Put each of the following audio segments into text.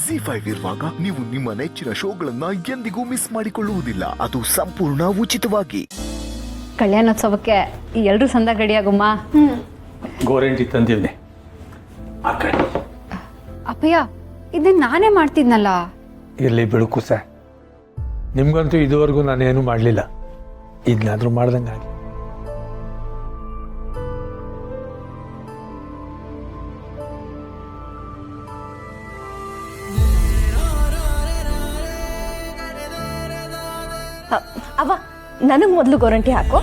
ಜಿ5 ಇರುವಾಗ ನೀವು ನಿಮ್ಮ ನೆಚ್ಚಿನ ಶೋಗಳನ್ನ ಎಂದಿಗೂ ಮಿಸ್ ಮಾಡಿಕೊಳ್ಳುವುದಿಲ್ಲ. ಅದು ಸಂಪೂರ್ಣ ಉಚಿತವಾಗಿ. ಕಲ್ಯಾಣೋತ್ಸವಕ್ಕೆ ಎಲ್ಲರೂ ಸಂದ ಗಡಿಯಾಗುಮ್ಮ. ಗೋರಂಟಿ ತಂದಿವ್ನೆ. ಅಪ್ಪಯ್ಯ ಇದನ್ನ ನಾನೇ ಮಾಡ್ತಿದ್ನಲ್ಲ. ಇರಲಿ ಬಿಡುಕು ಸರ್, ನಿಮ್ಗಂತೂ ಇದುವರೆಗೂ ನಾನೇನು ಮಾಡಲಿಲ್ಲ. ಇದನ್ನಾದ್ರೂ ಮಾಡ್ದಂಗಾಗಿ. ಅವ ನನಗೆ ಮೊದಲು ಗೋರಂಟಿ ಹಾಕು.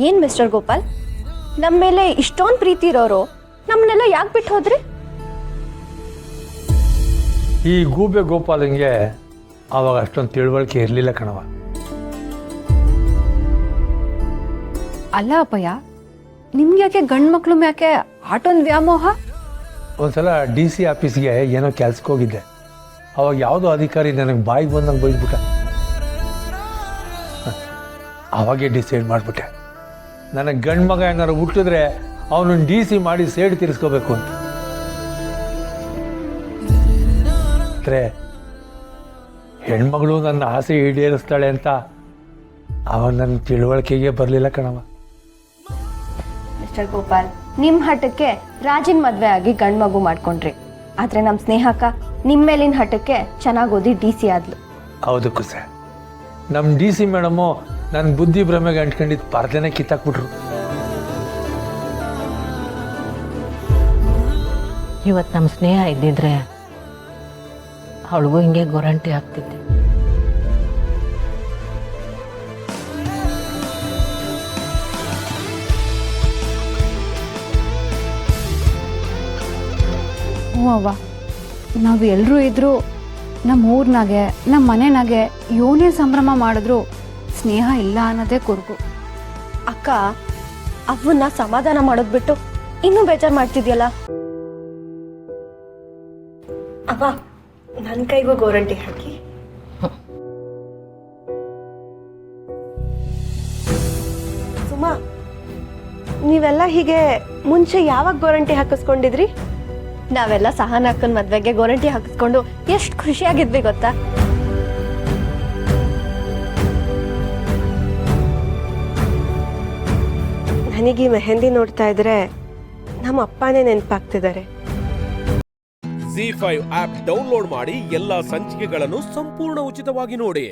ಏನ್ ಮಿಸ್ಟರ್ ಗೋಪಾಲ್, ನಮ್ಮ ಮೇಲೆ ಇಷ್ಟೊಂದು ಪ್ರೀತಿ ಇರೋರು ನಮ್ಮನ್ನೆಲ್ಲ ಯಾಕೆ ಬಿಟ್ಟು ಹೋದ್ರಿ? ಈ ಗೂಬೆ ಗೋಪಾಲಂಗೆ ಆವಾಗ ಅಷ್ಟೊಂದು ತಿಳುವಳಿಕೆ ಇರಲಿಲ್ಲ ಕಣವ. ಅಲ್ಲ ಅಪ್ಪಯ್ಯ, ನಿಮ್ಗೆ ಯಾಕೆ ಗಂಡು ಮಕ್ಳು ಯಾಕೆ ಆಟೋನ್ ವ್ಯಾಮೋಹ? ಒಂದ್ಸಲ DC ಆಫೀಸ್ಗೆ ಏನೋ ಕೆಲ್ಸಕ್ಕೆ ಹೋಗಿದ್ದೆ. ಅವಾಗ ಯಾವುದೋ ಅಧಿಕಾರಿ ನನಗೆ ಬಾಯಿಗೆ ಬಂದಂಗೆ ಬೈದ್ಬಿಟ್ಟ. ಅವಾಗೇ ಡಿಸೈಡ್ ಮಾಡಿಬಿಟ್ಟೆ, ನನಗೆ ಗಂಡು ಮಗ ಏನಾರು ಹುಟ್ಟಿದ್ರೆ ಅವನನ್ನು DC ಮಾಡಿ ಸೇಡ್ ತೀರಿಸ್ಕೋಬೇಕು ಅಂತ. ಅಂದರೆ ಹೆಣ್ಮಗಳು ನನ್ನ ಆಸೆ ಈಡೇರಿಸ್ತಾಳೆ ಅಂತ ಅವಾಗ ನನ್ನ ತಿಳುವಳಿಕೆಗೆ ಬರಲಿಲ್ಲ ಕಣವ. ಮಿಸ್ಟರ್ ಗೋಪಾಲ್, ನಿಮ್ಮ ಹಠಕ್ಕೆ ರಾಜಿನ ಮದುವೆ ಆಗಿ ಗಂಡು ಮಗು ಮಾಡ್ಕೊಂಡ್ರಿ. ಆದರೆ ನಮ್ಮ ಸ್ನೇಹಕ್ಕ ನಿಮ್ಮ ಮೇಲಿನ ಹಠಕ್ಕೆ ಚೆನ್ನಾಗಿ ಓದಿ DC ಆದ್ಲು. ಹೌದಕ್ಕೂ ಸರ್, ನಮ್ಮ DC ಮೇಡಮು ನನ್ನ ಬುದ್ಧಿ ಭ್ರಮೆಗೆ ಅಂಟ್ಕೊಂಡಿದ್ದು ಪರ್ದೆನೇ ಕಿತ್ತಾಕ್ಬಿಟ್ರು. ಇವತ್ತು ನಮ್ಮ ಸ್ನೇಹ ಇದ್ದಿದ್ರೆ ಅವಳಿಗೂ ಹಿಂಗೆ ಗೊರಂಟಿ ಆಗ್ತಿದ್ದೆ. ಹ್ಞೂ ಅವ್ವ, ನಾವು ಎಲ್ಲರೂ ಇದ್ರೂ ನಮ್ಮ ಊರ್ನಾಗೆ ನಮ್ಮ ಮನೆನಾಗೆ ಏನೇ ಸಂಭ್ರಮ ಮಾಡಿದ್ರು ಸ್ನೇಹ ಇಲ್ಲ ಅನ್ನೋದೇ ಕೊರಗು. ಅಕ್ಕ, ಅವನ್ನ ಸಮಾಧಾನ ಮಾಡೋದ್ ಬಿಟ್ಟು ಇನ್ನೂ ಬೇಜಾರು ಮಾಡ್ತಿದ್ಯಲ್ಲ. ಅವ ನನ್ನ ಕೈಗೂ ಗೋರಂಟಿ ಹಾಕಿ. ಸುಮಾ, ನೀವೆಲ್ಲ ಹೀಗೆ ಮುಂಚೆ ಯಾವಾಗ ಗೋರಂಟಿ ಹಾಕಿಸ್ಕೊಂಡಿದ್ರಿ? ನಾವೆಲ್ಲ ಸಹನ ಅಕ್ಕನ ಮದ್ವೆಗೆ ಗೋರಂಟಿ ಹಾಕಿಸ್ಕೊಂಡು ಎಷ್ಟು ಖುಷಿಯಾಗಿದ್ವಿ ಗೊತ್ತಾ? ನನಗೆ ಈ ಮೆಹಂದಿ ನೋಡ್ತಾ ಇದ್ರೆ ನಮ್ಮ ಅಪ್ಪನೇ ನೆನಪಾಗ್ತಿದ್ದಾರೆ. ಜಿ5 ಆಪ್ ಡೌನ್ಲೋಡ್ ಮಾಡಿ ಎಲ್ಲಾ ಸಂಚಿಕೆಗಳನ್ನು ಸಂಪೂರ್ಣ ಉಚಿತವಾಗಿ ನೋಡಿ.